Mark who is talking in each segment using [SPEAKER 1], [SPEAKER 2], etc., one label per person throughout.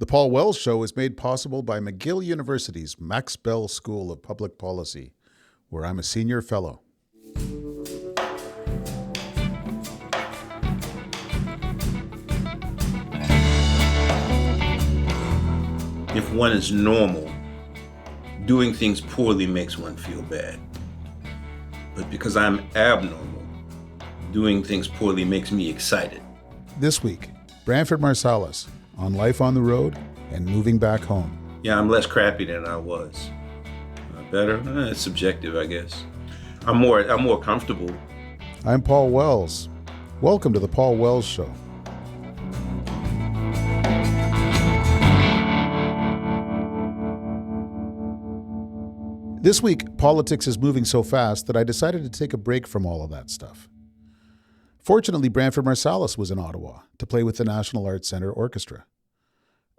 [SPEAKER 1] The Paul Wells Show is made possible by McGill University's Max Bell School of Public Policy, where I'm a senior fellow.
[SPEAKER 2] If one is normal, doing things poorly makes one feel bad. But because I'm abnormal, doing things poorly makes me excited.
[SPEAKER 1] This week, Branford Marsalis on life on the road and moving back home.
[SPEAKER 2] Yeah, I'm less crappy than I was. Better? It's subjective, I guess. I'm more comfortable.
[SPEAKER 1] I'm Paul Wells. Welcome to the Paul Wells Show. This week, politics is moving so fast that I decided to take a break from all of that stuff. Fortunately, Branford Marsalis was in Ottawa to play with the National Art Centre Orchestra.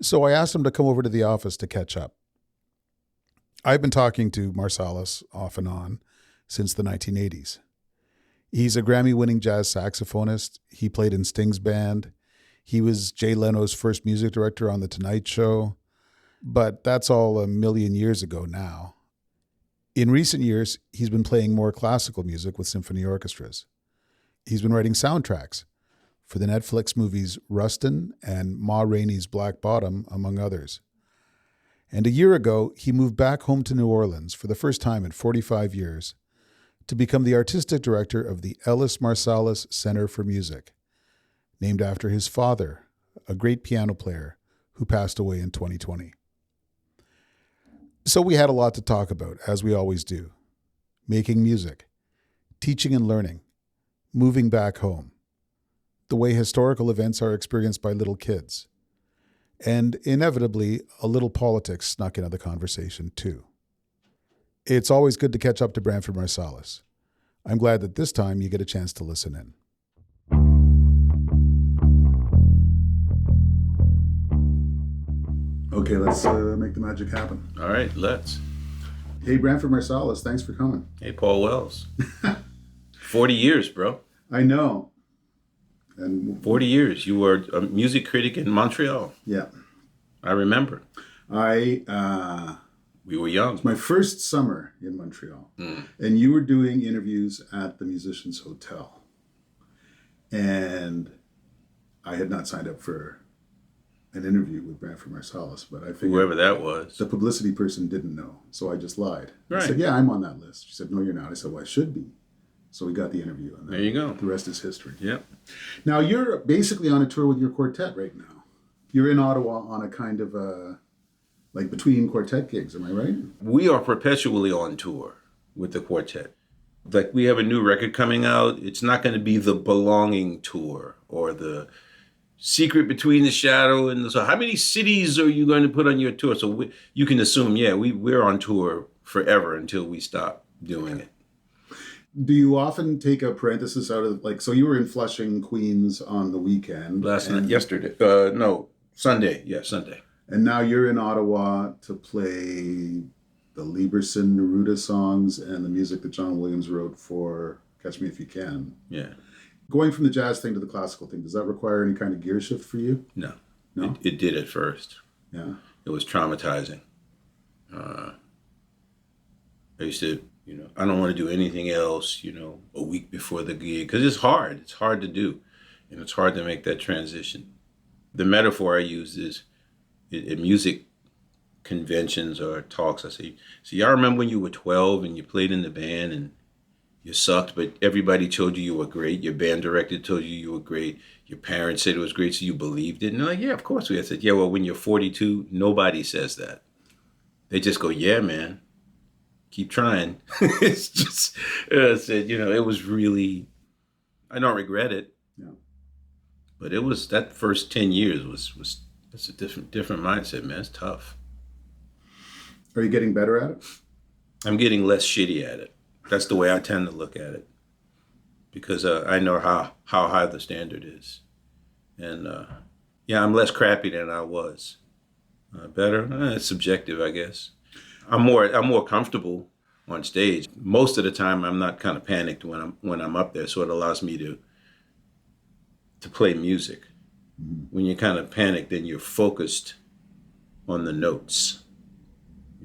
[SPEAKER 1] So I asked him to come over to the office to catch up. I've been talking to Marsalis off and on since the 1980s. He's a Grammy-winning jazz saxophonist. He played in Sting's band. He was Jay Leno's first music director on The Tonight Show. But that's all a million years ago now. In recent years, he's been playing more classical music with symphony orchestras. He's been writing soundtracks for the Netflix movies Rustin and Ma Rainey's Black Bottom, among others. And a year ago, he moved back home to New Orleans for the first time in 45 years to become the artistic director of the Ellis Marsalis Center for Music, named after his father, a great piano player who passed away in 2020. So we had a lot to talk about, as we always do. Making music, teaching and learning, moving back home, the way historical events are experienced by little kids, and inevitably, a little politics snuck into the conversation too. It's always good to catch up to Branford Marsalis. I'm glad that this time you get a chance to listen in. Okay, let's make the magic happen.
[SPEAKER 2] All right, let's.
[SPEAKER 1] Hey, Branford Marsalis, thanks for coming.
[SPEAKER 2] Hey, Paul Wells. 40 years, bro.
[SPEAKER 1] I know. And
[SPEAKER 2] 40 years. You were a music critic in Montreal.
[SPEAKER 1] Yeah.
[SPEAKER 2] I remember. We were young.
[SPEAKER 1] It's my first summer in Montreal. And you were doing interviews at the Musicians Hotel. And I had not signed up for an interview with Branford Marsalis, but I figured
[SPEAKER 2] whoever that was.
[SPEAKER 1] The publicity person didn't know, so I just lied.
[SPEAKER 2] Right.
[SPEAKER 1] I said, yeah, I'm on that list. She said, no, you're not. I said, well, I should be. So we got the interview. And
[SPEAKER 2] there you go.
[SPEAKER 1] The rest is history.
[SPEAKER 2] Yep.
[SPEAKER 1] Now, you're basically on a tour with your quartet right now. You're in Ottawa on a kind of like between quartet gigs, am I right?
[SPEAKER 2] We are perpetually on tour with the quartet. Like, we have a new record coming out. It's not going to be the Belonging tour or the Secret Between the Shadow and the... So how many cities are you going to put on your tour? So you can assume, yeah, we're on tour forever until we stop doing it.
[SPEAKER 1] Do you often take a parenthesis out of, like, so you were in Flushing, Queens on the weekend.
[SPEAKER 2] Yesterday. Sunday. Yeah, Sunday.
[SPEAKER 1] And now you're in Ottawa to play the Lieberson Neruda songs and the music that John Williams wrote for Catch Me If You Can.
[SPEAKER 2] Yeah.
[SPEAKER 1] Going from the jazz thing to the classical thing, does that require any kind of gear shift for you?
[SPEAKER 2] No.
[SPEAKER 1] No?
[SPEAKER 2] It did at first.
[SPEAKER 1] Yeah.
[SPEAKER 2] It was traumatizing. I used to, I don't want to do anything else, a week before the gig. Because it's hard. It's hard to do. And it's hard to make that transition. The metaphor I use is at music conventions or talks, I say, so y'all remember when you were 12 and you played in the band and you sucked, but everybody told you were great. Your band director told you were great. Your parents said it was great, so you believed it. And they're like, yeah, of course we. I said, yeah, well, when you're 42, nobody says that. They just go, yeah, man, keep trying. It's just, I said, it was really, I don't regret it.
[SPEAKER 1] Yeah.
[SPEAKER 2] But it was, that first 10 years was that's a different mindset, man. It's tough.
[SPEAKER 1] Are you getting better at it?
[SPEAKER 2] I'm getting less shitty at it. That's the way I tend to look at it. Because I know how high the standard is. And I'm less crappy than I was. Better? It's subjective, I guess. I'm more comfortable on stage. Most of the time I'm not kind of panicked when I'm up there, so it allows me to play music. Mm-hmm. When you're kind of panicked, then you're focused on the notes.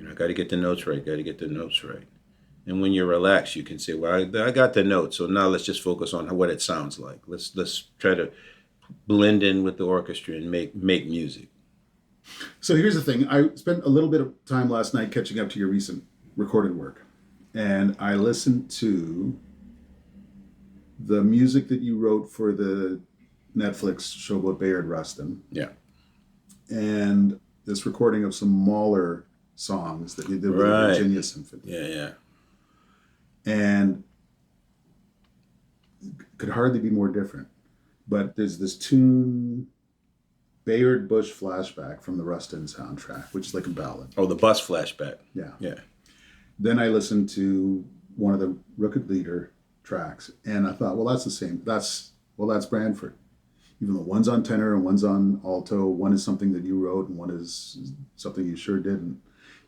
[SPEAKER 2] I got to get the notes right, And when you're relaxed, you can say, well, I got the notes, so now let's just focus on what it sounds like. Let's try to blend in with the orchestra and make music.
[SPEAKER 1] So here's the thing. I spent a little bit of time last night catching up to your recent recorded work. And I listened to the music that you wrote for the Netflix show about Bayard Rustin.
[SPEAKER 2] Yeah.
[SPEAKER 1] And this recording of some Mahler songs that you did with the Virginia Symphony.
[SPEAKER 2] Yeah.
[SPEAKER 1] And could hardly be more different. But there's this tune, Bayard Bush Flashback from the Rustin soundtrack, which is like a ballad.
[SPEAKER 2] Oh, the bus flashback.
[SPEAKER 1] Yeah. Then I listened to one of the Rocket Leader tracks, and I thought, well, that's the same. That's Branford. Even though one's on tenor and one's on alto, one is something that you wrote and one is something you sure didn't.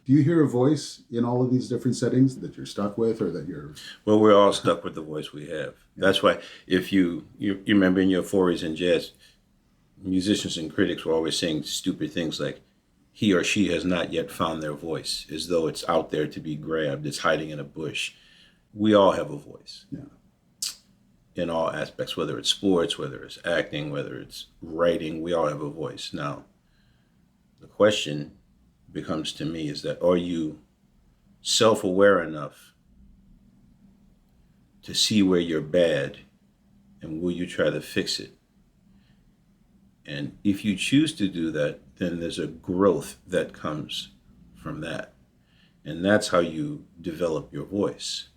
[SPEAKER 1] Do you hear a voice in all of these different settings that you're stuck with, or that you're...
[SPEAKER 2] Well, we're all stuck with the voice we have. Yeah. That's why if you remember in your 40s in jazz, musicians and critics were always saying stupid things like, he or she has not yet found their voice, as though it's out there to be grabbed, it's hiding in a bush. We all have a voice.
[SPEAKER 1] Yeah.
[SPEAKER 2] In all aspects, whether it's sports, whether it's acting, whether it's writing, we all have a voice. Now, the question becomes to me is that, are you self-aware enough to see where you're bad, and will you try to fix it? And if you choose to do that, then there's a growth that comes from that. And that's how you develop your voice.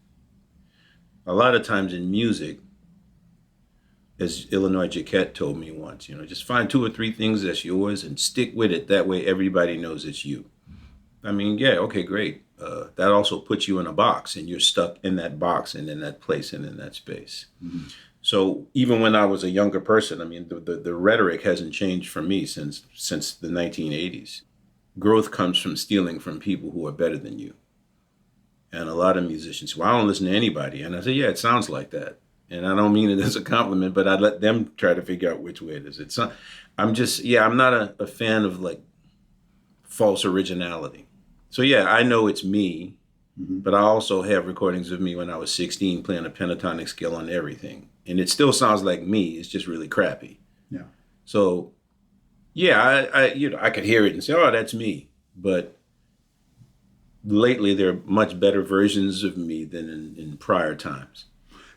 [SPEAKER 2] A lot of times in music, as Illinois Jacquette told me once, just find 2 or 3 things that's yours and stick with it. That way everybody knows it's you. I mean, yeah, okay, great. That also puts you in a box, and you're stuck in that box and in that place and in that space. Mm-hmm. So even when I was a younger person, I mean, the rhetoric hasn't changed for me since the 1980s. Growth comes from stealing from people who are better than you. And a lot of musicians say, well, I don't listen to anybody. And I say, yeah, it sounds like that. And I don't mean it as a compliment, but I let them try to figure out which way it is. I'm not a fan of like false originality. So yeah, I know it's me, mm-hmm. but I also have recordings of me when I was 16 playing a pentatonic scale on everything. And it still sounds like me. It's just really crappy.
[SPEAKER 1] Yeah.
[SPEAKER 2] So, yeah, I could hear it and say, oh, that's me. But lately, there are much better versions of me than in prior times.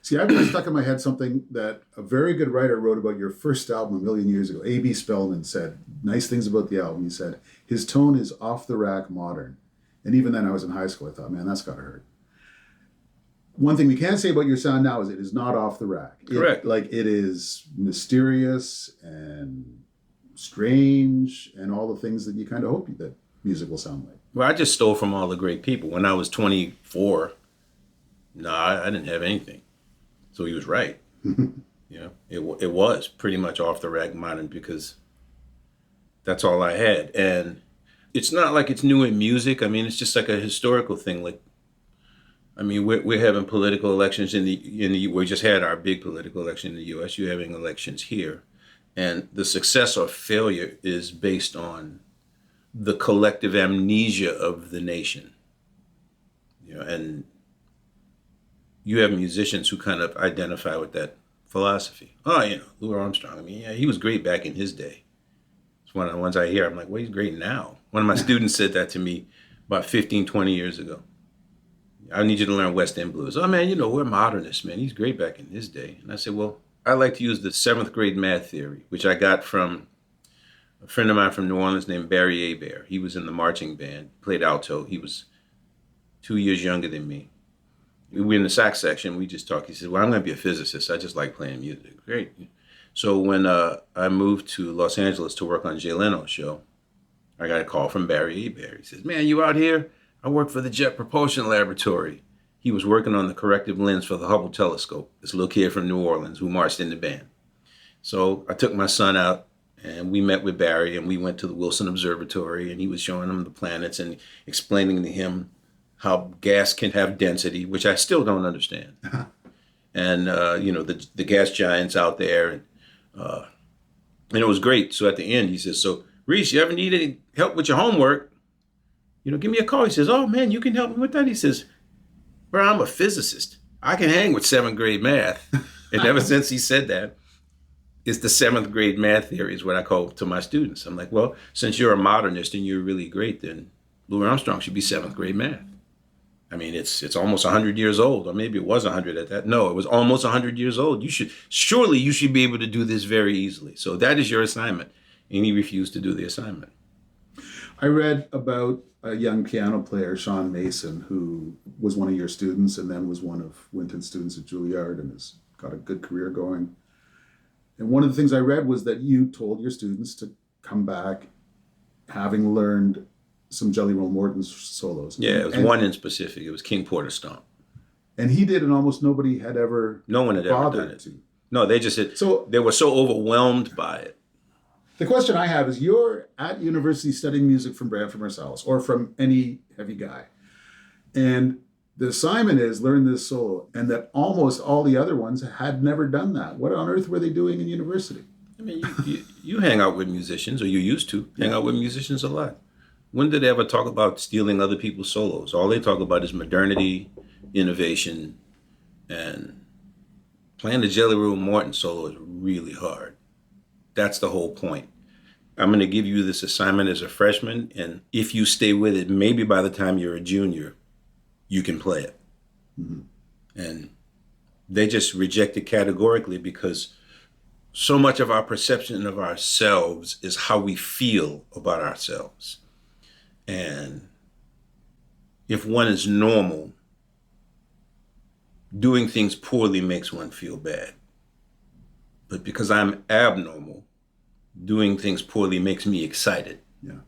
[SPEAKER 1] See, I've been stuck in my head something that a very good writer wrote about your first album a million years ago. A.B. Spellman said nice things about the album. He said, his tone is off the rack modern. And even then I was in high school. I thought, man, that's got to hurt. One thing we can say about your sound now is it is not off the rack.
[SPEAKER 2] Correct.
[SPEAKER 1] It is mysterious and strange and all the things that you kind of hope that music will sound like.
[SPEAKER 2] Well, I just stole from all the great people. When I was 24, I didn't have anything. So he was right. It was pretty much off the rack modern because that's all I had. And it's not like it's new in music. I mean, it's just like a historical thing. Like, I mean, we're having political elections we just had our big political election in the U.S. You're having elections here. And the success or failure is based on the collective amnesia of the nation. And you have musicians who kind of identify with that philosophy. Oh, Louis Armstrong. I mean, yeah, he was great back in his day. It's one of the ones I hear. I'm like, well, he's great now. One of my students said that to me about 15, 20 years ago. I need you to learn West End blues. Oh, man, we're modernists, man. He's great back in his day. And I said, well, I like to use the 7th grade math theory, which I got from a friend of mine from New Orleans named Barry Hebert. He was in the marching band, played alto. He was 2 years younger than me. We were in the sax section. We just talked. He said, well, I'm going to be a physicist. I just like playing music. Great. So when I moved to Los Angeles to work on Jay Leno's show, I got a call from Barry Hebert. He says, man, you out here? I work for the Jet Propulsion Laboratory. He was working on the corrective lens for the Hubble telescope, this little kid from New Orleans who marched in the band. So I took my son out, and we met with Barry, and we went to the Wilson Observatory, and he was showing him the planets and explaining to him how gas can have density, which I still don't understand. And, the gas giants out there. And it was great. So at the end, he says, so Reese, you ever need any help with your homework? Give me a call. He says, oh man, you can help me with that. He says, bro, I'm a physicist. I can hang with 7th grade math. And ever since he said that, it's the 7th grade math theory is what I call to my students. I'm like, well, since you're a modernist and you're really great, then Louis Armstrong should be 7th grade math. I mean, it's almost 100 years old, or maybe it was 100 at that. No, it was almost 100 years old. You should be able to do this very easily. So that is your assignment. And he refused to do the assignment.
[SPEAKER 1] I read about a young piano player, Sean Mason, who was one of your students and then was one of Winton's students at Juilliard and has got a good career going. And one of the things I read was that you told your students to come back having learned some Jelly Roll Morton's solos.
[SPEAKER 2] Yeah, it was one in specific. It was King Porter Stomp.
[SPEAKER 1] And he did, and almost nobody had ever
[SPEAKER 2] No one had ever done it.
[SPEAKER 1] To.
[SPEAKER 2] No, they just said,
[SPEAKER 1] so
[SPEAKER 2] they were so overwhelmed by it.
[SPEAKER 1] The question I have is, you're at university studying music from Branford Marsalis or from any heavy guy. And the assignment is learn this solo, and that almost all the other ones had never done that. What on earth were they doing in university?
[SPEAKER 2] I mean, you hang out with musicians, or you used to hang out with musicians a lot. When did they ever talk about stealing other people's solos? All they talk about is modernity, innovation, and playing the Jelly Roll Morton solo is really hard. That's the whole point. I'm going to give you this assignment as a freshman, and if you stay with it, maybe by the time you're a junior, you can play it. Mm-hmm. And they just reject it categorically because so much of our perception of ourselves is how we feel about ourselves. And if one is normal, doing things poorly makes one feel bad. But because I'm abnormal, doing things poorly makes me excited.
[SPEAKER 1] Yeah.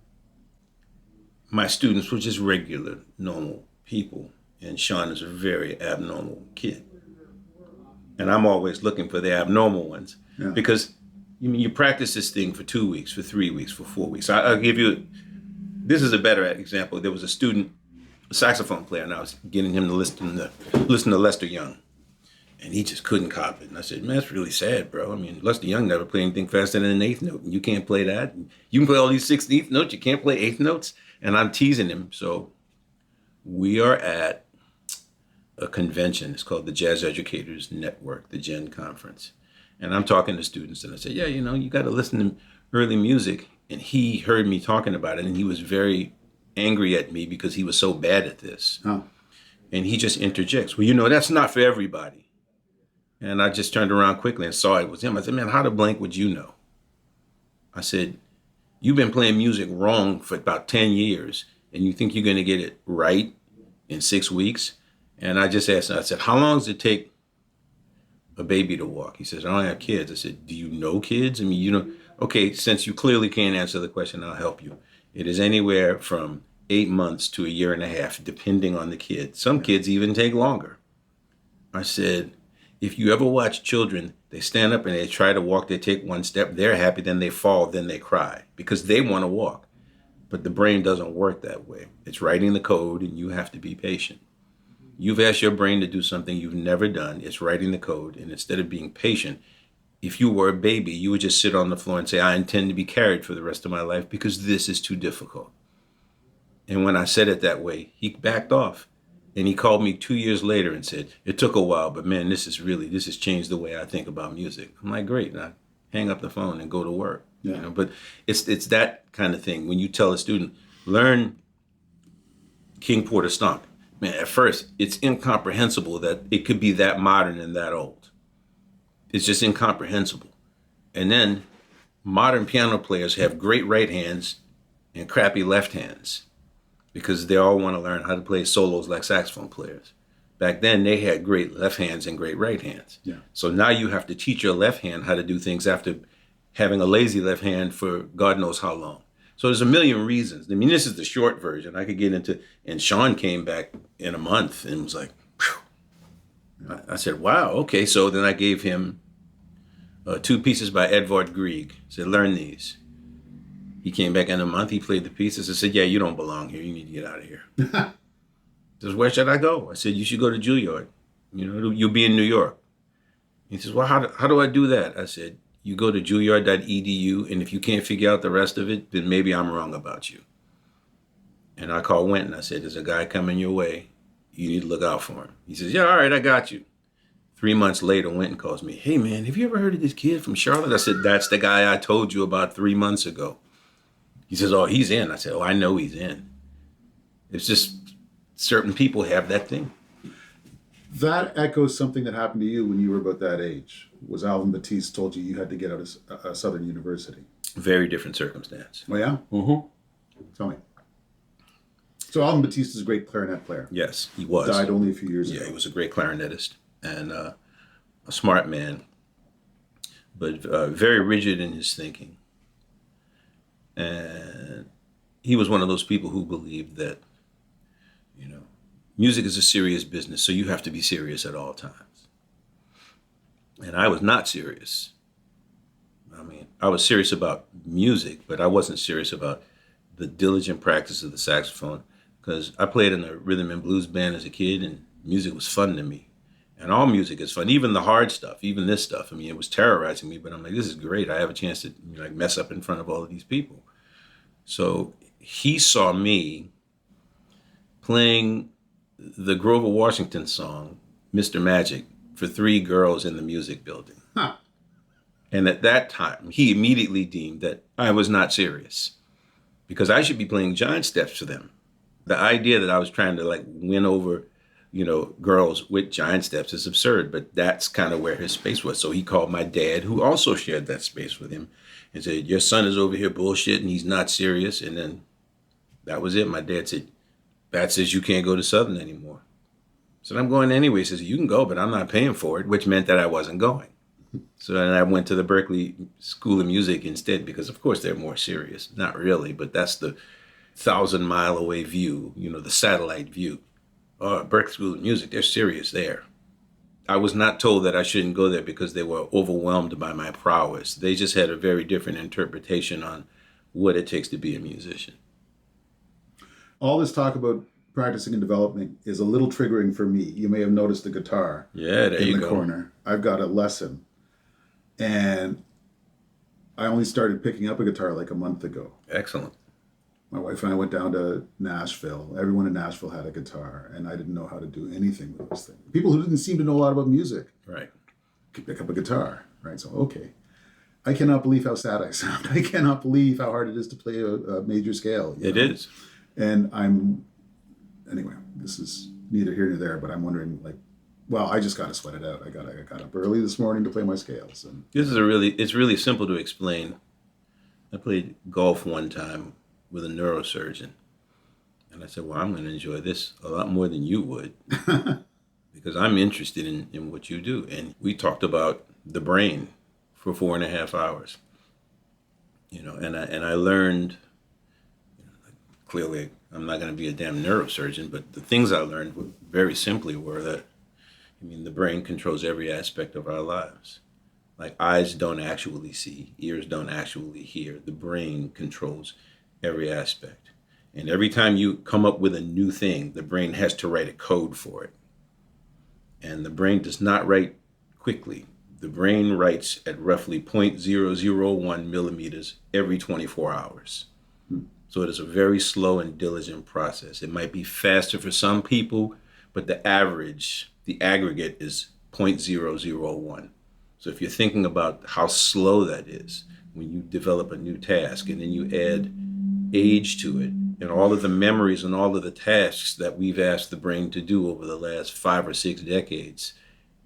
[SPEAKER 2] My students were just regular, normal people. And Sean is a very abnormal kid. And I'm always looking for the abnormal ones. Yeah. Because you practice this thing for 2 weeks, for 3 weeks, for 4 weeks. I'll give you, this is a better example. There was a student, a saxophone player, and I was getting him to listen to Lester Young. And he just couldn't cop it. And I said, man, that's really sad, bro. I mean, Lester Young never played anything faster than an eighth note. And you can't play that. And you can play all these 16th notes. You can't play eighth notes. And I'm teasing him. So we are at a convention. It's called the Jazz Educators Network, the GEN Conference. And I'm talking to students. And I said, yeah, you got to listen to early music. And he heard me talking about it. And he was very angry at me because he was so bad at this. Oh. And he just interjects, well, that's not for everybody. And I just turned around quickly and saw it was him. I said, man, how the blank would you know? I said, you've been playing music wrong for about 10 years, and you think you're going to get it right in 6 weeks? And I just asked him, I said, how long does it take a baby to walk? He says, I don't have kids. I said, do you know kids? I mean, okay, since you clearly can't answer the question, I'll help you. It is anywhere from 8 months to a year and a half, depending on the kid. Some kids even take longer. I said, if you ever watch children, they stand up and they try to walk, they take one step, they're happy, then they fall, then they cry because they want to walk. But the brain doesn't work that way. It's writing the code and you have to be patient. You've asked your brain to do something you've never done. It's writing the code. And instead of being patient, if you were a baby, you would just sit on the floor and say, I intend to be carried for the rest of my life because this is too difficult. And when I said it that way, he backed off. And he called me 2 years later and said, it took a while, but man, this has changed the way I think about music. I'm like, great. And I hang up the phone and go to work. Yeah. But it's that kind of thing. When you tell a student, learn King Porter Stomp, man, at first it's incomprehensible that it could be that modern and that old. It's just incomprehensible. And then modern piano players have great right hands and crappy left hands, because they all want to learn how to play solos like saxophone players. Back then, they had great left hands and great right hands. Yeah. So now you have to teach your left hand how to do things after having a lazy left hand for God knows how long. So there's a million reasons. I mean, this is the short version. I could get into, and Sean came back in a month and was like, phew. I said, wow, okay. So then I gave him 2 pieces by Edvard Grieg. I said, learn these. He came back in a month, he played the pieces. I said, yeah, you don't belong here. You need to get out of here. He says, where should I go? I said, you should go to Juilliard. You'll be in New York. He says, well, how do I do that? I said, you go to juilliard.edu, and if you can't figure out the rest of it, then maybe I'm wrong about you. And I called Wynton. I said, there's a guy coming your way. You need to look out for him. He says, yeah, all right, I got you. 3 months later, Wynton calls me. Hey, man, have you ever heard of this kid from Charlotte? I said, that's the guy I told you about 3 months ago. He says, oh, he's in. I said, oh, I know he's in. It's just certain people have that thing.
[SPEAKER 1] That echoes something that happened to you when you were about that age. Was Alvin Batiste told you had to get out of Southern University?
[SPEAKER 2] Very different circumstance.
[SPEAKER 1] Oh, yeah?
[SPEAKER 2] Mm-hmm.
[SPEAKER 1] Tell me. So Alvin Batiste is a great clarinet player.
[SPEAKER 2] Yes, he was.
[SPEAKER 1] Died only a few years ago.
[SPEAKER 2] Yeah, he was a great clarinetist and a smart man, but very rigid in his thinking. And he was one of those people who believed that, music is a serious business, so you have to be serious at all times. And I was not serious. I mean, I was serious about music, but I wasn't serious about the diligent practice of the saxophone, because I played in a rhythm and blues band as a kid, and music was fun to me. And all music is fun, even the hard stuff, even this stuff. I mean, it was terrorizing me, but I'm like, this is great. I have a chance to mess up in front of all of these people. So he saw me playing the Grover Washington song, Mr. Magic, for 3 girls in the music building.
[SPEAKER 1] Huh.
[SPEAKER 2] And at that time, he immediately deemed that I was not serious because I should be playing giant steps for them. The idea that I was trying to win over, girls with giant steps is absurd, but that's kind of where his space was. So he called my dad, who also shared that space with him, and said, your son is over here bullshitting, he's not serious. And then that was it. My dad said, Bat says you can't go to Southern anymore. So I'm going anyway. He says, you can go, but I'm not paying for it, which meant that I wasn't going. So then I went to the Berklee School of Music instead, because of course they're more serious. Not really, but that's the 1,000-mile away view, the satellite view. Oh, Berklee School of Music, they're serious there. I was not told that I shouldn't go there because they were overwhelmed by my prowess. They just had a very different interpretation on what it takes to be a musician.
[SPEAKER 1] All this talk about practicing and developing is a little triggering for me. You may have noticed the guitar in the corner. I've got a lesson, and I only started picking up a guitar like a month ago.
[SPEAKER 2] Excellent.
[SPEAKER 1] My wife and I went down to Nashville. Everyone in Nashville had a guitar, and I didn't know how to do anything with this thing. People who didn't seem to know a lot about music could pick up a guitar, right? So, okay. I cannot believe how sad I sound. I cannot believe how hard it is to play a major scale.
[SPEAKER 2] It is.
[SPEAKER 1] And anyway, this is neither here nor there, but I'm wondering, I just got to sweat it out. I got up early this morning to play my scales. And
[SPEAKER 2] it's really simple to explain. I played golf one time with a neurosurgeon, and I said, well, I'm going to enjoy this a lot more than you would because I'm interested in what you do. And we talked about the brain for 4.5 hours, and I learned. Clearly, I'm not going to be a damn neurosurgeon, but the things I learned very simply were that, the brain controls every aspect of our lives. Like eyes don't actually see, ears don't actually hear. The brain controls every aspect. And every time you come up with a new thing, the brain has to write a code for it. And the brain does not write quickly. The brain writes at roughly 0.001 millimeters every 24 hours. So it is a very slow and diligent process. It might be faster for some people, but the aggregate is 0.001. So if you're thinking about how slow that is when you develop a new task and then you add age to it and all of the memories and all of the tasks that we've asked the brain to do over the last 5 or 6 decades,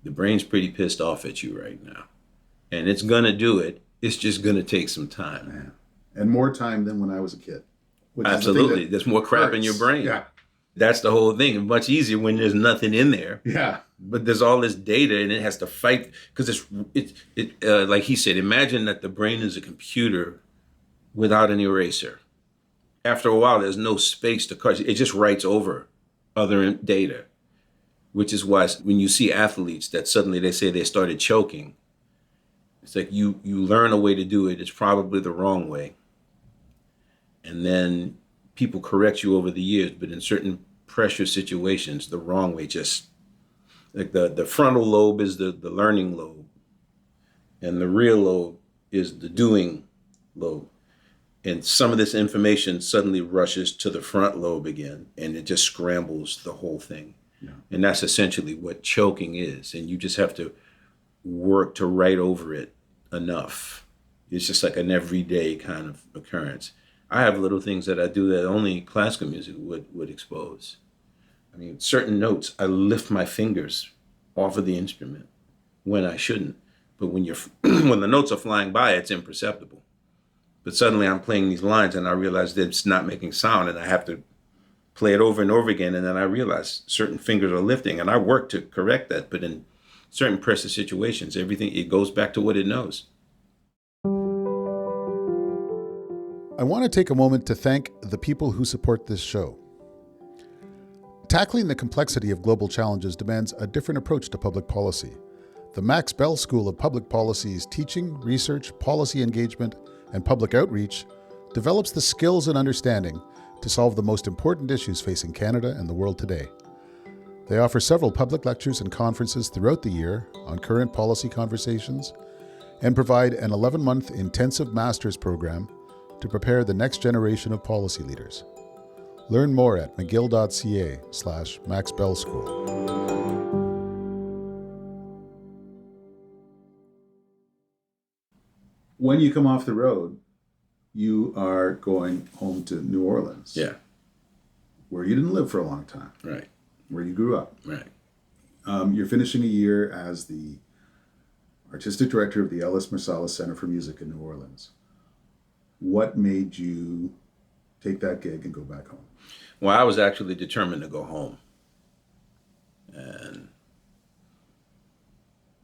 [SPEAKER 2] the brain's pretty pissed off at you right now. And it's going to do it. It's just going to take some time.
[SPEAKER 1] Man. And more time than when I was a kid.
[SPEAKER 2] Absolutely. There's more crap in your brain.
[SPEAKER 1] Yeah.
[SPEAKER 2] That's the whole thing. It's much easier when there's nothing in there.
[SPEAKER 1] Yeah.
[SPEAKER 2] But there's all this data and it has to fight because like he said, imagine that the brain is a computer without an eraser. After a while, there's no space to cut. It just writes over other data, which is why when you see athletes that suddenly they say they started choking, it's like you learn a way to do it. It's probably the wrong way. And then people correct you over the years, but in certain pressure situations, the wrong way, just like the frontal lobe is the learning lobe, and the rear lobe is the doing lobe. And some of this information suddenly rushes to the front lobe again, and it just scrambles the whole thing. Yeah. And that's essentially what choking is. And you just have to work to write over it enough. It's just like an everyday kind of occurrence. I have little things that I do that only classical music would expose. I mean, certain notes, I lift my fingers off of the instrument when I shouldn't. But when when the notes are flying by, it's imperceptible. But suddenly I'm playing these lines and I realize that it's not making sound, and I have to play it over and over again. And then I realize certain fingers are lifting, and I work to correct that. But in certain pressure situations, everything, it goes back to what it knows.
[SPEAKER 1] I want to take a moment to thank the people who support this show. Tackling the complexity of global challenges demands a different approach to public policy. The Max Bell School of Public Policy's teaching, research, policy engagement, and public outreach develops the skills and understanding to solve the most important issues facing Canada and the world today. They offer several public lectures and conferences throughout the year on current policy conversations and provide an 11-month intensive master's program to prepare the next generation of policy leaders. Learn more at mcgill.ca/maxbellschool. When you come off the road, you are going home to New Orleans.
[SPEAKER 2] Yeah.
[SPEAKER 1] Where you didn't live for a long time.
[SPEAKER 2] Right.
[SPEAKER 1] Where you grew up.
[SPEAKER 2] Right.
[SPEAKER 1] You're finishing a year as the artistic director of the Ellis Marsalis Center for Music in New Orleans. What made you take that gig and go back home?
[SPEAKER 2] Well, I was actually determined to go home. And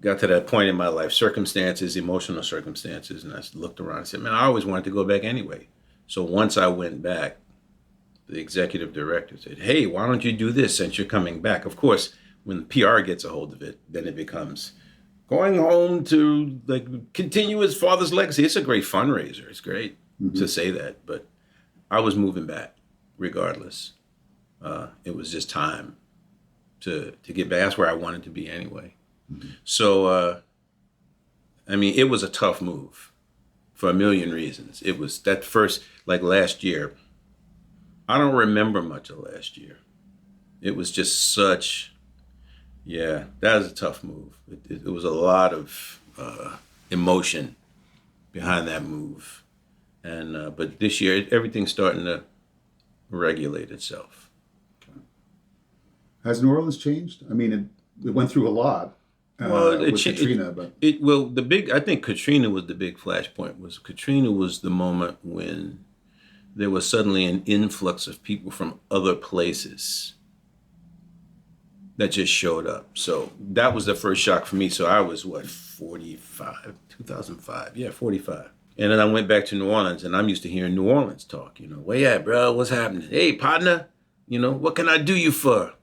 [SPEAKER 2] got to that point in my life, circumstances, emotional circumstances, and I looked around and said, man, I always wanted to go back anyway. So once I went back, the executive director said, hey, why don't you do this since you're coming back? Of course, when the PR gets a hold of it, then it becomes going home to continue his father's legacy. It's a great fundraiser. It's great to say that, but I was moving back regardless. It was just time to get back. That's where I wanted to be anyway. So, it was a tough move for a million reasons. It was that first, last year, I don't remember much of last year. It was just that was a tough move. It was a lot of emotion behind that move. And but this year, everything's starting to regulate itself.
[SPEAKER 1] Okay. Has New Orleans changed? I mean, it went through a lot. With Katrina,
[SPEAKER 2] I think Katrina was the big flashpoint. Katrina was the moment when there was suddenly an influx of people from other places that just showed up. So that was the first shock for me. So I was 45, 2005. Yeah, 45. And then I went back to New Orleans, and I'm used to hearing New Orleans talk. Where you at, bro? What's happening? Hey, partner, what can I do you for?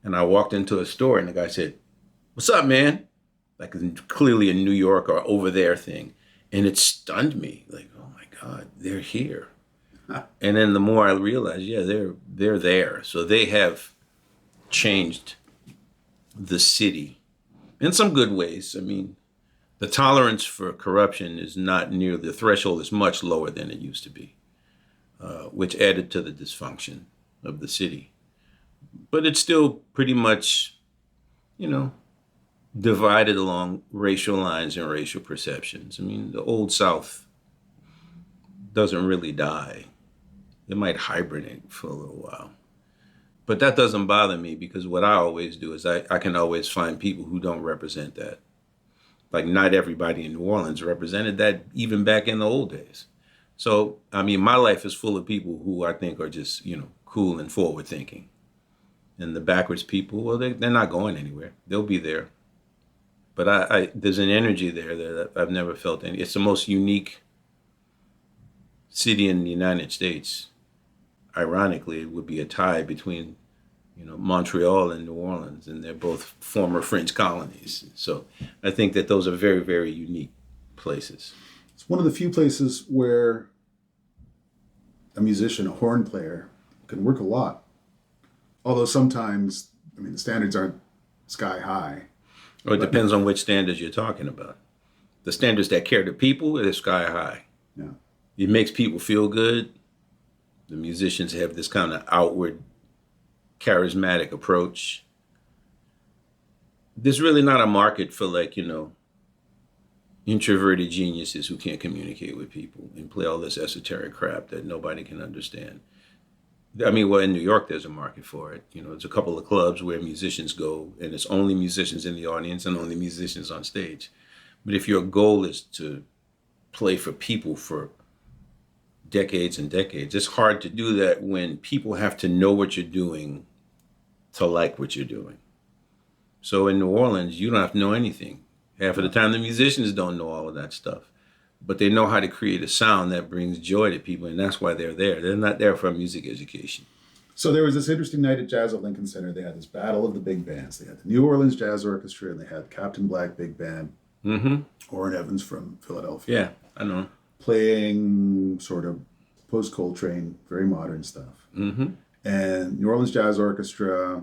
[SPEAKER 2] And I walked into a store, and the guy said, what's up, man? Clearly a New York or over there thing. And it stunned me. Oh my God, they're here. And then the more I realized, they're there. So they have changed the city in some good ways. I mean, the tolerance for corruption is not near, the threshold is much lower than it used to be, which added to the dysfunction of the city. But it's still pretty much, divided along racial lines and racial perceptions. I mean, the Old South doesn't really die. It might hibernate for a little while. But that doesn't bother me, because what I always do is I can always find people who don't represent that. Not everybody in New Orleans represented that even back in the old days. So, my life is full of people who I think are just, cool and forward thinking. And the backwards people, well, they're not going anywhere. They'll be there. But there's an energy there that I've never felt any. It's the most unique city in the United States. Ironically, it would be a tie between, Montreal and New Orleans, and they're both former French colonies. So I think that those are very, very unique places.
[SPEAKER 1] It's one of the few places where a musician, a horn player, can work a lot. Although sometimes, the standards aren't sky high.
[SPEAKER 2] Well, it depends on which standards you're talking about. the standards that carry the people are sky high.
[SPEAKER 1] Yeah.
[SPEAKER 2] It makes people feel good. The musicians have this kind of outward charismatic approach. There's really not a market for introverted geniuses who can't communicate with people and play all this esoteric crap that nobody can understand. I mean, well, in New York, there's a market for it. There's a couple of clubs where musicians go, and it's only musicians in the audience and only musicians on stage. But if your goal is to play for people for decades and decades, it's hard to do that when people have to know what you're doing to like what you're doing. So in New Orleans, you don't have to know anything. Half of the time, the musicians don't know all of that stuff, but they know how to create a sound that brings joy to people, and that's why they're there. They're not there for music education.
[SPEAKER 1] So there was this interesting night at Jazz at Lincoln Center. They had this battle of the big bands. They had the New Orleans Jazz Orchestra, and they had Captain Black Big Band, Orrin Evans from Philadelphia.
[SPEAKER 2] Yeah, I know.
[SPEAKER 1] Playing sort of post-Coltrane, very modern stuff. And New Orleans Jazz Orchestra,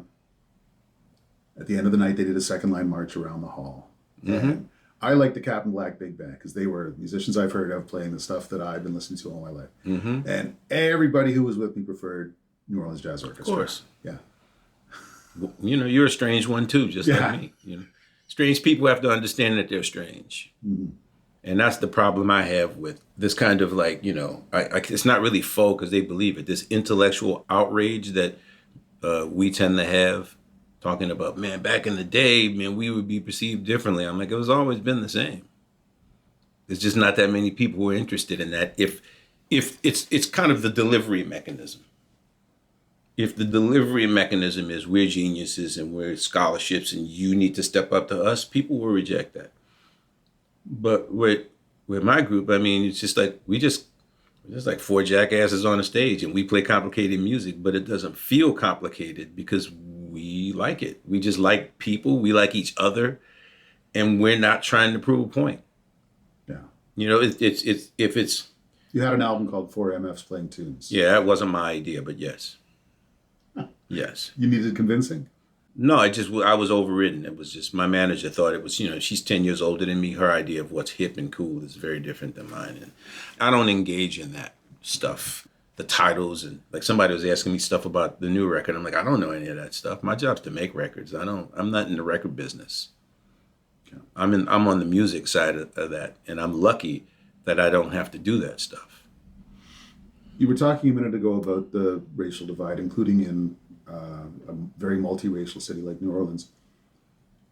[SPEAKER 1] at the end of the night, they did a second line march around the hall. And I like the Captain Black Big Band because they were musicians I've heard of playing the stuff that I've been listening to all my life. And everybody who was with me preferred New Orleans Jazz Orchestra.
[SPEAKER 2] Of course.
[SPEAKER 1] Yeah.
[SPEAKER 2] You're a strange one too, just like me. Strange people have to understand that they're strange. And that's the problem I have with this kind of it's not really faux because they believe it. This intellectual outrage that we tend to have. Talking about, man, back in the day, man, we would be perceived differently. I'm like, it was always been the same. There's just not that many people who are interested in that. If it's kind of the delivery mechanism. If the delivery mechanism is we're geniuses and we're scholarships and you need to step up to us, people will reject that. But with my group, I mean, it's just like we're just like four jackasses on a stage and we play complicated music, but it doesn't feel complicated because we like it. We just like people. We like each other, and we're not trying to prove a point.
[SPEAKER 1] Yeah.
[SPEAKER 2] It's if it's.
[SPEAKER 1] You had an album called 4MFs Playing Tunes.
[SPEAKER 2] Yeah, that wasn't my idea, but yes. Yes.
[SPEAKER 1] You needed convincing?
[SPEAKER 2] No, I was overridden. It was just my manager thought it was, she's 10 years older than me. Her idea of what's hip and cool is very different than mine. And I don't engage in that stuff. The titles and somebody was asking me stuff about the new record. I'm like, I don't know any of that stuff. My job's to make records. I'm not in the record business. Okay. I'm on the music side of that. And I'm lucky that I don't have to do that stuff.
[SPEAKER 1] You were talking a minute ago about the racial divide, including in a very multiracial city like New Orleans.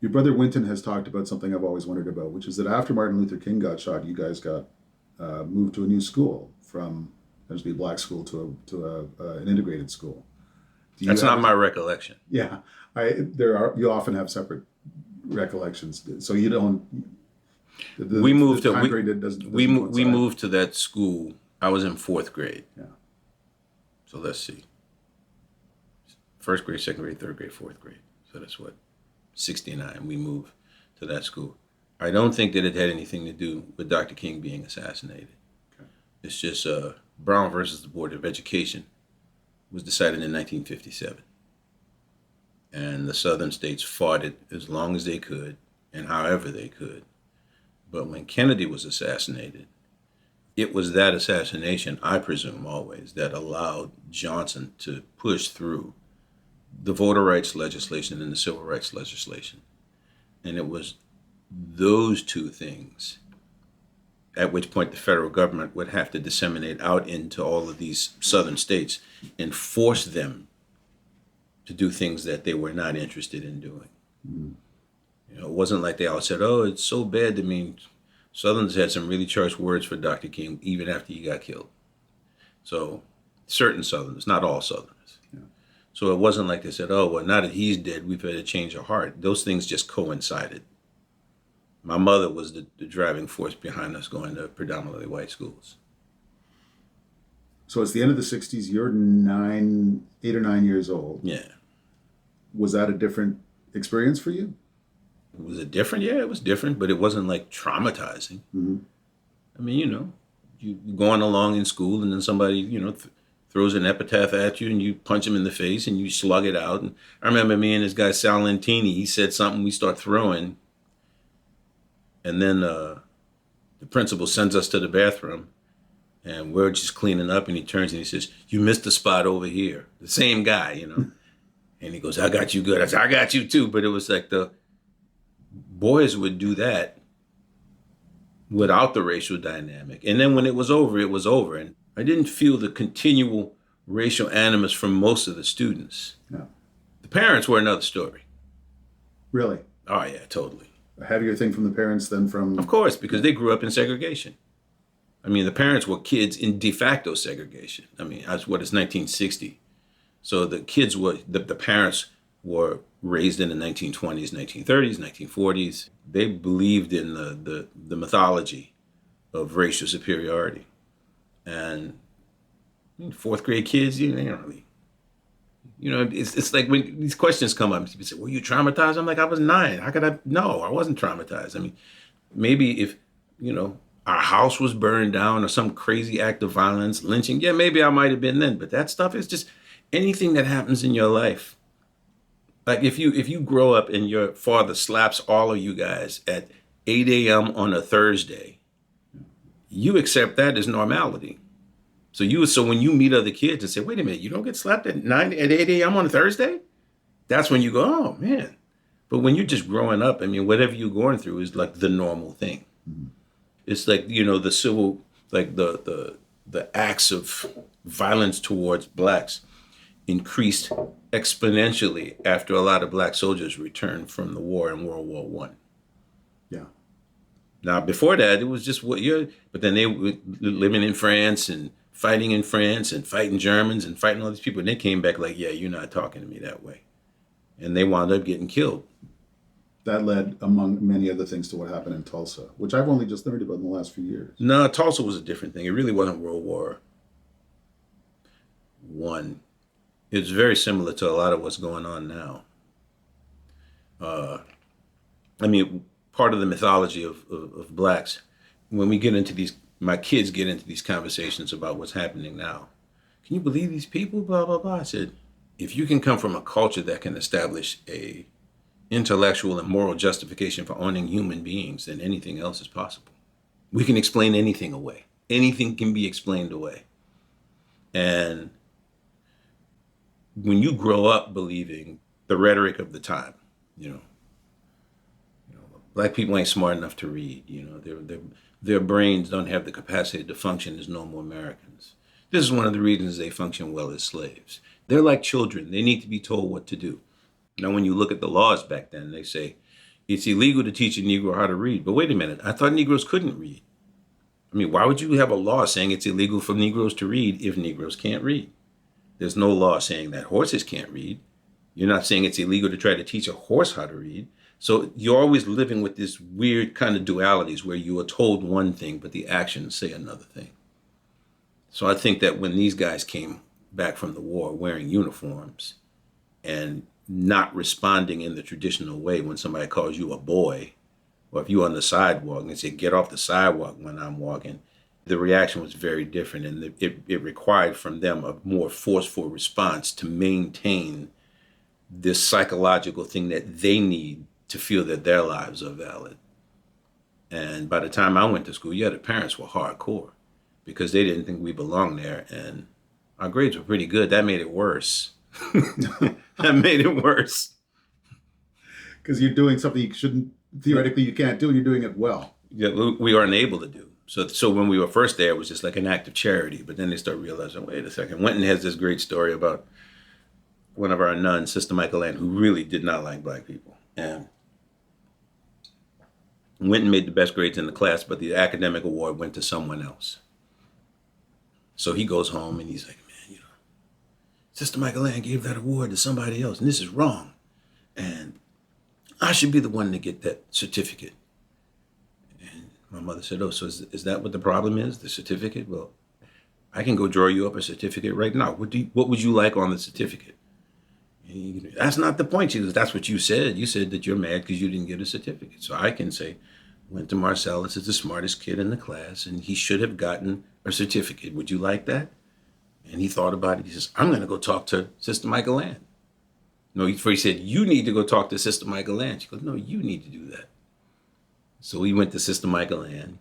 [SPEAKER 1] Your brother Wynton has talked about something I've always wondered about, which is that after Martin Luther King got shot, you guys got moved to a new school from essentially a black school to an integrated school.
[SPEAKER 2] That's not my recollection.
[SPEAKER 1] Yeah, you often have separate recollections, so you don't.
[SPEAKER 2] We moved to that school. I was in fourth grade.
[SPEAKER 1] Yeah.
[SPEAKER 2] So let's see. First grade, second grade, third grade, fourth grade. So that's 69. We moved to that school. I don't think that it had anything to do with Dr. King being assassinated. Okay. It's just Brown versus the Board of Education was decided in 1957. And the southern states fought it as long as they could and however they could. But when Kennedy was assassinated, it was that assassination, I presume always, that allowed Johnson to push through the voter rights legislation and the civil rights legislation. And it was those two things, at which point the federal government would have to disseminate out into all of these southern states and force them to do things that they were not interested in doing. Mm. It wasn't like they all said, oh, it's so bad to me. Southerners had some really choice words for Dr. King even after he got killed. So certain Southerners, not all Southerners. Yeah. So it wasn't like they said, oh, well, now that he's dead, we've had to change our heart. Those things just coincided. My mother was the driving force behind us going to predominantly white schools.
[SPEAKER 1] So it's the end of the 60s. You're 8 or 9 years old.
[SPEAKER 2] Yeah. Was
[SPEAKER 1] that a different experience for you?
[SPEAKER 2] Was it different? Yeah, it was different, but it wasn't like traumatizing. Mm-hmm. I mean, you're going along in school and then somebody, throws an epitaph at you and you punch him in the face and you slug it out. And I remember me and this guy Sal Lentini, he said something, we start throwing. And then The principal sends us to the bathroom, and we're just cleaning up, and he turns and he says, "You missed a spot over here." The same guy, you know. And he goes, "I got you good." I said, "I got you too." But it was like the boys would do that without the racial dynamic. And then when it was over, it was over. And I didn't feel the continual racial animus from most of the students.
[SPEAKER 1] No.
[SPEAKER 2] The parents were another story.
[SPEAKER 1] Really?
[SPEAKER 2] Oh, yeah, totally.
[SPEAKER 1] A heavier thing from the parents than from...
[SPEAKER 2] Of course, because they grew up in segregation. I mean, the parents were kids in de facto segregation. I mean, it's 1960. So the kids were, the parents were raised in the 1920s, 1930s, 1940s. They believed in the mythology of racial superiority. And fourth grade kids, you know, really, you know, it's like when these questions come up, people say, "Were you traumatized?" I'm like, "I was 9. How could I? No, I wasn't traumatized." I mean, maybe if, you know, our house was burned down or some crazy act of violence, lynching, yeah, maybe I might have been then. But that stuff is just anything that happens in your life. Like if you grow up and your father slaps all of you guys at 8 a.m. on a Thursday, you accept that as normality. So when you meet other kids and say, "Wait a minute, you don't get slapped at 8 a.m. on a Thursday?" That's when you go, "Oh man." But when you're just growing up, I mean, whatever you're going through is like the normal thing. Mm-hmm. It's like, you know, the civil, like the acts of violence towards blacks increased exponentially after a lot of black soldiers returned from the war in World War I.
[SPEAKER 1] Yeah.
[SPEAKER 2] Now, before that, it was just but then they were living in France and fighting in France and fighting Germans and fighting all these people. And they came back like, "Yeah, you're not talking to me that way." And they wound up getting killed.
[SPEAKER 1] That led, among many other things, to what happened in Tulsa, which I've only just learned about in the last few years.
[SPEAKER 2] No, Tulsa was a different thing. It really wasn't World War I. It's very similar to a lot of what's going on now. I mean, part of the mythology of blacks, when we get into these, my kids get into these conversations about what's happening now. "Can you believe these people? Blah, blah, blah." I said, if you can come from a culture that can establish a intellectual and moral justification for owning human beings, then anything else is possible. We can explain anything away. Anything can be explained away. And when you grow up believing the rhetoric of the time, you know, black people ain't smart enough to read, you know, their brains don't have the capacity to function as normal Americans. This is one of the reasons they function well as slaves. They're like children. They need to be told what to do. Now, when you look at the laws back then, they say it's illegal to teach a Negro how to read. But wait a minute, I thought Negroes couldn't read. I mean, why would you have a law saying it's illegal for Negroes to read if Negroes can't read? There's no law saying that horses can't read. You're not saying it's illegal to try to teach a horse how to read. So you're always living with this weird kind of dualities where you are told one thing, but the actions say another thing. So I think that when these guys came back from the war wearing uniforms and not responding in the traditional way when somebody calls you a boy, or if you're on the sidewalk and they say, "Get off the sidewalk" when I'm walking, the reaction was very different. And it required from them a more forceful response to maintain this psychological thing that they need to feel that their lives are valid. And by the time I went to school, yeah, the parents were hardcore because they didn't think we belonged there. And our grades were pretty good. That made it worse. That made it worse.
[SPEAKER 1] Because you're doing something you shouldn't, theoretically you can't do, and you're doing it well.
[SPEAKER 2] Yeah, we weren't able to do. So when we were first there, it was just like an act of charity. But then they start realizing, wait a second. Winton has this great story about one of our nuns, Sister Michael Ann, who really did not like black people. And Winton made the best grades in the class, but the academic award went to someone else. So he goes home and he's like, "Man, you know, Sister Michael Ann gave that award to somebody else, and this is wrong. And I should be the one to get that certificate." And my mother said, "Oh, so is that what the problem is, the certificate? Well, I can go draw you up a certificate right now. What would you like on the certificate?" And "That's not the point." She goes, "That's what you said. You said that you're mad because you didn't get a certificate. So I can say, Winton Marsalis is the smartest kid in the class, and he should have gotten a certificate. Would you like that?" And he thought about it. He says, "I'm going to go talk to Sister Michael Ann." No, he said, "You need to go talk to Sister Michael Ann." She goes, "No, you need to do that." So we went to Sister Michael Ann,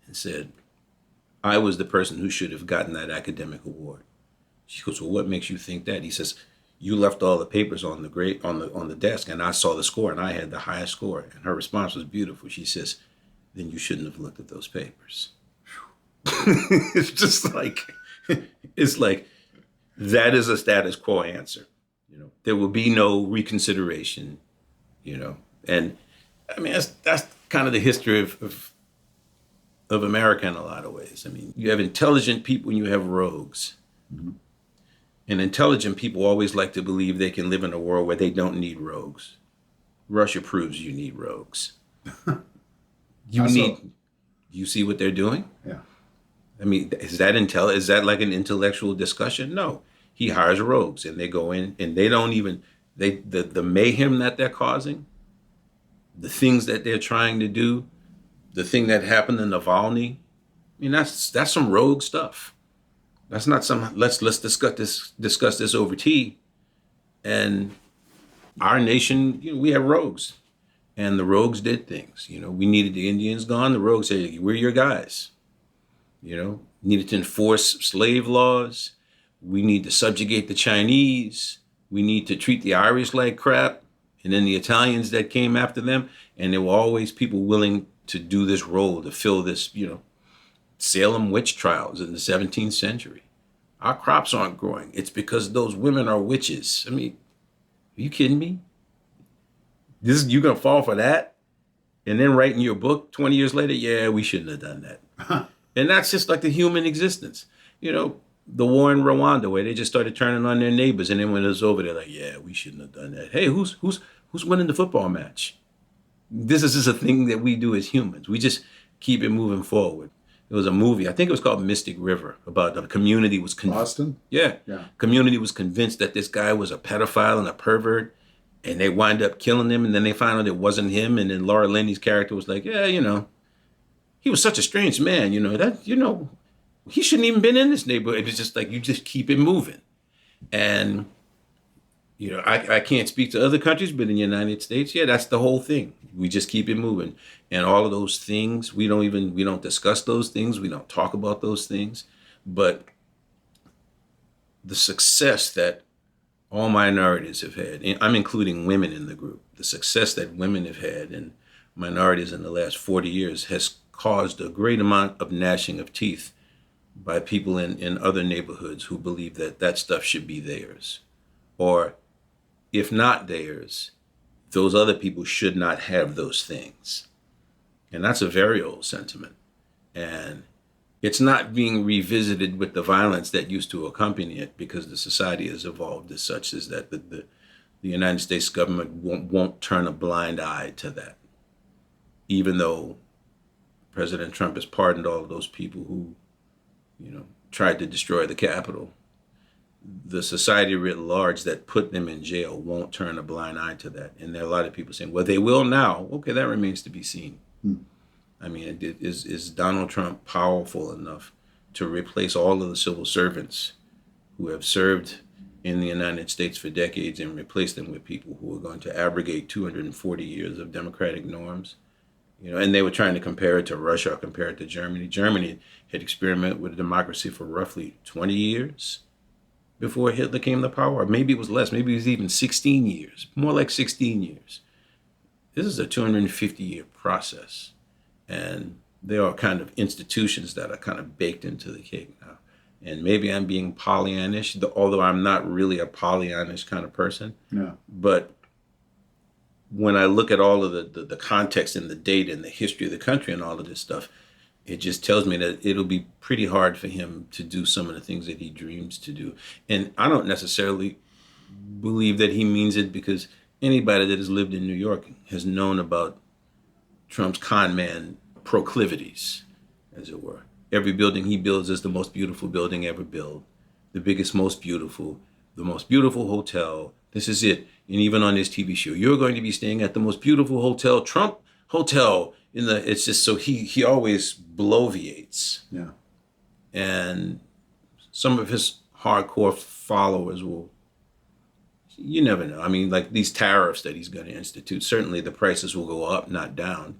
[SPEAKER 2] and said, I was the person who should have gotten that academic award. She goes, well, what makes you think that? He says, you left all the papers on the desk, and I saw the score, and I had the highest score. And her response was beautiful. She says, then you shouldn't have looked at those papers. It's just like, it's like, that is a status quo answer. There will be no reconsideration, And I mean, that's kind of the history of America in a lot of ways. I mean, you have intelligent people and you have rogues. Mm-hmm. And intelligent people always like to believe they can live in a world where they don't need rogues. Russia proves you need rogues. You see what they're doing?
[SPEAKER 1] Yeah.
[SPEAKER 2] I mean, is that like an intellectual discussion? No. He hires rogues and they go in and they don't even, the mayhem that they're causing, the things that they're trying to do, the thing that happened in Navalny, I mean, that's some rogue stuff. That's not some, let's discuss this over tea. And our nation, we have rogues. And the rogues did things. We needed the Indians gone. The rogues said, we're your guys. Needed to enforce slave laws. We need to subjugate the Chinese. We need to treat the Irish like crap. And then the Italians that came after them. And there were always people willing to do this role, to fill this, Salem witch trials in the 17th century. Our crops aren't growing. It's because those women are witches. I mean, are you kidding me? You're going to fall for that? And then write in your book 20 years later, yeah, we shouldn't have done that. And that's just like the human existence. The war in Rwanda, where they just started turning on their neighbors. And then when it was over, they're like, yeah, we shouldn't have done that. Hey, who's winning the football match? This is just a thing that we do as humans. We just keep it moving forward. There was a movie, I think it was called Mystic River, about the community was
[SPEAKER 1] Boston?
[SPEAKER 2] Yeah. Community was convinced that this guy was a pedophile and a pervert, and they wind up killing him, and then they found out it wasn't him, and then Laura Linney's character was like, yeah, he was such a strange man, he shouldn't even been in this neighborhood. It was just like, you just keep it moving. And, I can't speak to other countries, but in the United States, yeah, that's the whole thing. We just keep it moving. And all of those things, we don't discuss those things. We don't talk about those things. But the success that all minorities have had, and I'm including women in the group, the success that women have had and minorities in the last 40 years has caused a great amount of gnashing of teeth by people in other neighborhoods who believe that stuff should be theirs. Or if not theirs, those other people should not have those things. And that's a very old sentiment. And it's not being revisited with the violence that used to accompany it, because the society has evolved as such as that the United States government won't turn a blind eye to that. Even though President Trump has pardoned all of those people who, tried to destroy the Capitol, the society writ large that put them in jail won't turn a blind eye to that. And there are a lot of people saying, well, they will now. Okay, that remains to be seen. I mean, is Donald Trump powerful enough to replace all of the civil servants who have served in the United States for decades and replace them with people who are going to abrogate 240 years of democratic norms? And they were trying to compare it to Russia or compare it to Germany. Germany had experimented with democracy for roughly 20 years before Hitler came to power. Or maybe it was less. Maybe it was even 16 years. More like 16 years. This is a 250-year process. And there are kind of institutions that are kind of baked into the cake now. And maybe I'm being Pollyannish, although I'm not really a Pollyannish kind of person.
[SPEAKER 1] Yeah.
[SPEAKER 2] But when I look at all of the context and the data and the history of the country and all of this stuff, it just tells me that it'll be pretty hard for him to do some of the things that he dreams to do. And I don't necessarily believe that he means it, because anybody that has lived in New York has known about Trump's con man proclivities, as it were. Every building he builds is the most beautiful building ever built, the biggest, most beautiful, the most beautiful hotel. This is it. And even on this TV show, you're going to be staying at the most beautiful hotel, Trump Hotel. It's just so he always bloviates.
[SPEAKER 1] Yeah.
[SPEAKER 2] And some of his hardcore followers will, you never know. I mean, like these tariffs that he's going to institute, certainly the prices will go up, not down.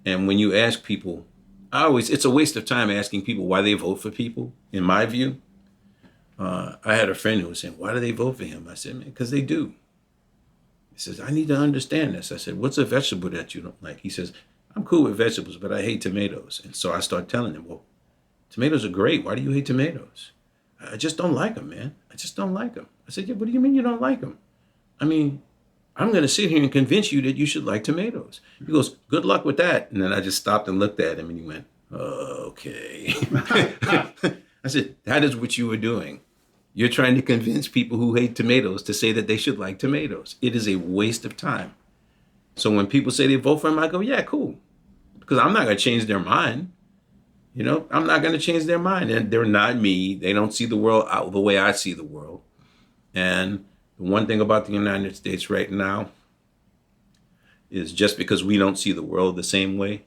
[SPEAKER 2] And when you ask people, it's a waste of time asking people why they vote for people, in my view. I had a friend who was saying, why do they vote for him? I said, man, because they do. He says, I need to understand this. I said, what's a vegetable that you don't like? He says, I'm cool with vegetables, but I hate tomatoes. And so I start telling him, well, tomatoes are great. Why do you hate tomatoes? I just don't like them, man. I just don't like them. I said, yeah, what do you mean you don't like them? I mean, I'm going to sit here and convince you that you should like tomatoes. He goes, good luck with that. And then I just stopped and looked at him and he went, okay. I said, that is what you were doing. You're trying to convince people who hate tomatoes to say that they should like tomatoes. It is a waste of time. So when people say they vote for him, I go, yeah, cool. Because I'm not going to change their mind. You know, I'm not going to change their mind. And they're not me. They don't see the world out the way I see the world. And the one thing about the United States right now is just because we don't see the world the same way,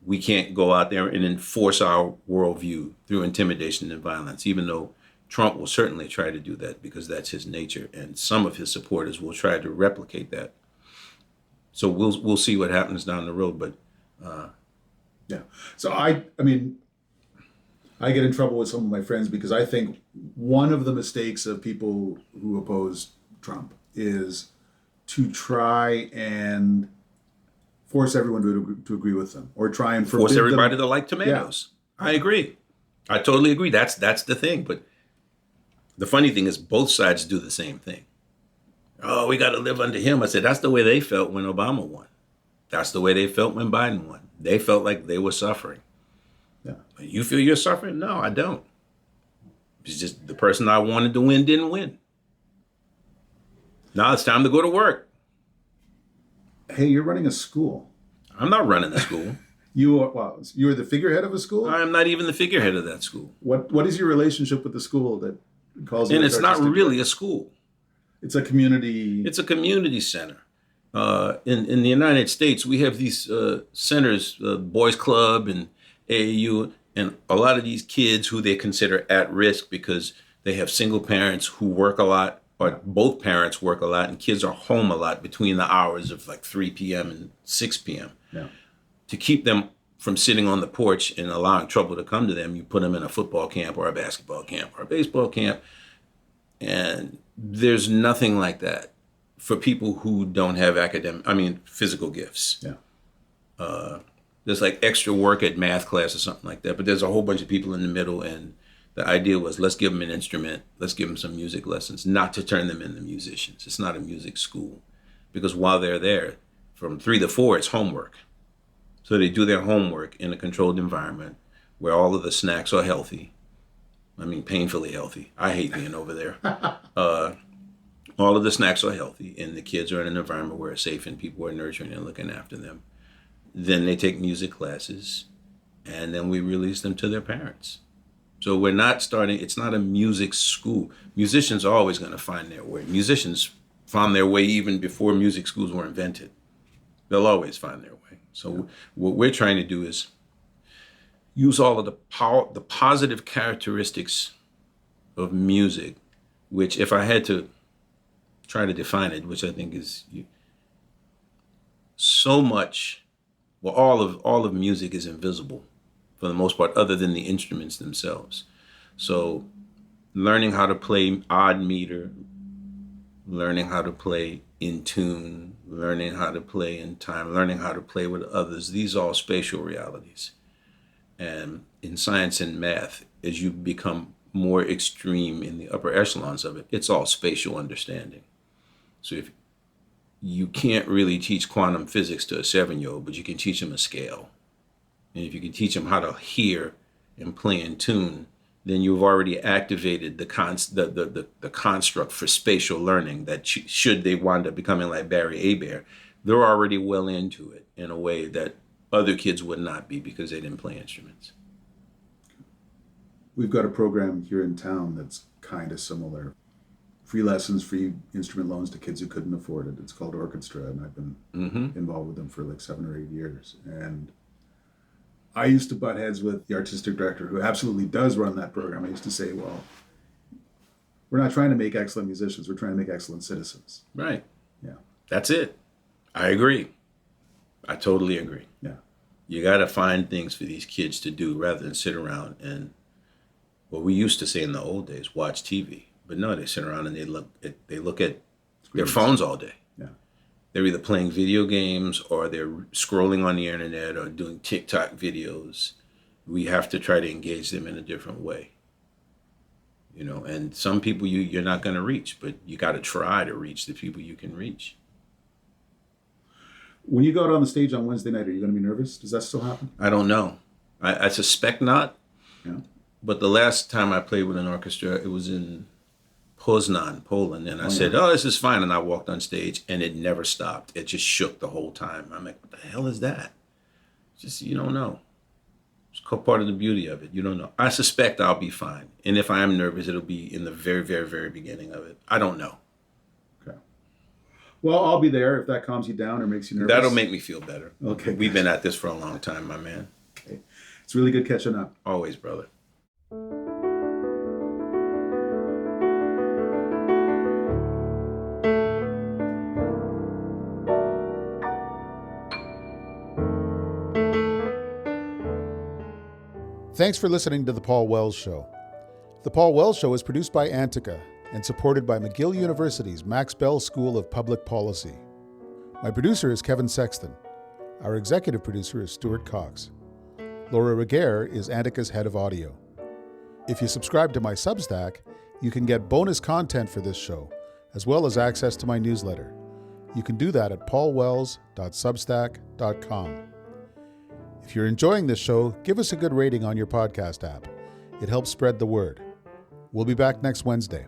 [SPEAKER 2] we can't go out there and enforce our worldview through intimidation and violence, even though Trump will certainly try to do that because that's his nature. And some of his supporters will try to replicate that. So we'll see what happens down the road. But
[SPEAKER 1] yeah. So I mean, I get in trouble with some of my friends because I think one of the mistakes of people who oppose Trump is to try and force everyone to agree with them or try and
[SPEAKER 2] force everybody
[SPEAKER 1] them.
[SPEAKER 2] to like tomatoes. Yeah. I agree. I totally agree. That's the thing. But the funny thing is both sides do the same thing. Oh, we got to live under him. I said, that's the way they felt when Obama won. That's the way they felt when Biden won. They felt like they were suffering.
[SPEAKER 1] Yeah.
[SPEAKER 2] You feel you're suffering? No, I don't. It's just the person I wanted to win didn't win. Now it's time to go to work.
[SPEAKER 1] Hey, you're running a school.
[SPEAKER 2] I'm not running a school.
[SPEAKER 1] You're the figurehead of a school?
[SPEAKER 2] I'm not even the figurehead of that school.
[SPEAKER 1] What is your relationship with the school that calls it?
[SPEAKER 2] And it's not really a school.
[SPEAKER 1] It's a community.
[SPEAKER 2] It's a community center. In the United States, we have these centers, Boys Club and AAU, and a lot of these kids who they consider at risk because they have single parents who work a lot, or both parents work a lot, and kids are home a lot between the hours of like 3 p.m. and 6 p.m.
[SPEAKER 1] Yeah.
[SPEAKER 2] To keep them from sitting on the porch and allowing trouble to come to them, you put them in a football camp or a basketball camp or a baseball camp. And there's nothing like that for people who don't have physical gifts.
[SPEAKER 1] Yeah.
[SPEAKER 2] There's like extra work at math class or something like that, but there's a whole bunch of people in the middle, and the idea was let's give them an instrument, let's give them some music lessons, not to turn them into musicians. It's not a music school, because while they're there, from 3 to 4, it's homework. So they do their homework in a controlled environment where all of the snacks are healthy. I mean, painfully healthy. I hate being over there. All of the snacks are healthy, and the kids are in an environment where it's safe and people are nurturing and looking after them. Then they take music classes, and then we release them to their parents. So we're not starting, it's not a music school. Musicians are always going to find their way. Musicians found their way even before music schools were invented. They'll always find their way. So what we're trying to do is use all of the positive characteristics of music, which if I had to try to define it, which I think is so much, well, all of music is invisible for the most part, other than the instruments themselves. So learning how to play odd meter, learning how to play in tune, learning how to play in time, learning how to play with others, these are all spatial realities. And in science and math, as you become more extreme in the upper echelons of it, it's all spatial understanding. So if you can't really teach quantum physics to a 7-year-old, but you can teach them a scale. And if you can teach them how to hear and play in tune, then you've already activated the construct for spatial learning that should they wind up becoming like Barry Hebert, they're already well into it in a way that other kids would not be because they didn't play instruments.
[SPEAKER 1] We've got a program here in town that's kind of similar. Free lessons, free instrument loans to kids who couldn't afford it. It's called Orchestra, and I've been involved with them for like 7 or 8 years. And I used to butt heads with the artistic director who absolutely does run that program. I used to say, well, we're not trying to make excellent musicians, we're trying to make excellent citizens.
[SPEAKER 2] Right.
[SPEAKER 1] Yeah.
[SPEAKER 2] That's it. I agree. I totally agree.
[SPEAKER 1] Yeah.
[SPEAKER 2] You got to find things for these kids to do rather than sit around and, what we used to say in the old days, watch TV. But no, they sit around and they look at their phones all day.
[SPEAKER 1] Yeah.
[SPEAKER 2] They're either playing video games or they're scrolling on the internet or doing TikTok videos. We have to try to engage them in a different way. You know, and some people you're not going to reach, but you got to try to reach the people you can reach.
[SPEAKER 1] When you go out on the stage on Wednesday night, are you going to be nervous? Does that still happen?
[SPEAKER 2] I don't know. I suspect not.
[SPEAKER 1] Yeah.
[SPEAKER 2] But the last time I played with an orchestra, it was in Poznan, Poland. And I said, oh, this is fine. And I walked on stage and it never stopped. It just shook the whole time. I'm like, what the hell is that? Just, you don't know. It's part of the beauty of it. You don't know. I suspect I'll be fine. And if I am nervous, it'll be in the very, very, very beginning of it. I don't know.
[SPEAKER 1] Okay. Well, I'll be there if that calms you down or makes you nervous.
[SPEAKER 2] That'll make me feel better.
[SPEAKER 1] Okay.
[SPEAKER 2] We've been at this for a long time, my man.
[SPEAKER 1] Okay. It's really good catching up.
[SPEAKER 2] Always, brother.
[SPEAKER 1] Thanks for listening to The Paul Wells Show. The Paul Wells Show is produced by Antica and supported by McGill University's Max Bell School of Public Policy. My producer is Kevin Sexton. Our executive producer is Stuart Cox. Laura Reguer is Antica's head of audio. If you subscribe to my Substack, you can get bonus content for this show, as well as access to my newsletter. You can do that at paulwells.substack.com. If you're enjoying this show, give us a good rating on your podcast app. It helps spread the word. We'll be back next Wednesday.